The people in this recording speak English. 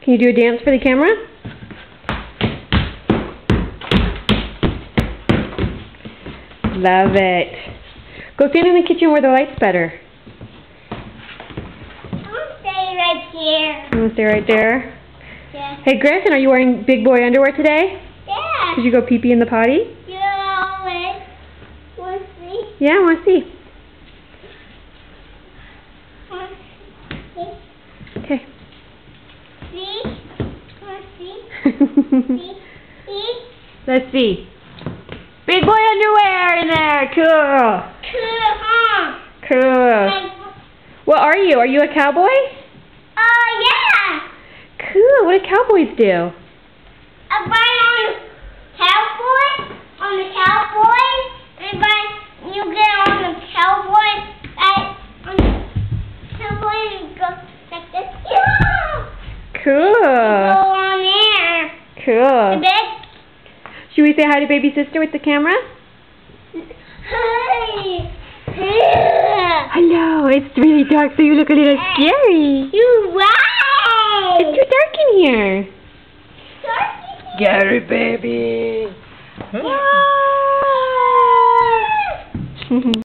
Can you do a dance for the camera? Love it. Go stand in the kitchen where the light's better. I'll stay right here. You want to stay right there? Yeah. Hey, Grayson, are you wearing big boy underwear today? Yeah. Did you go pee-pee in the potty? Yeah, always. Want to see? Yeah, I want to see. Want to see? Okay. See? Want to see? See? See? Let's see. Big boy underwear in there. Cool. Cool, huh? Cool. What are you? Are you a cowboy? Yeah. Cool. What do cowboys do? I ride on the cowboy, and when you get on the cowboy, on the cowboy, you go like this. Yeah. Cool. Go on there. Cool. Big. Should we say hi to baby sister with the camera? Hi. Hello. It's really dark, so you look a little scary. Wow. It's too dark in here. Darky. Scary baby. Wow.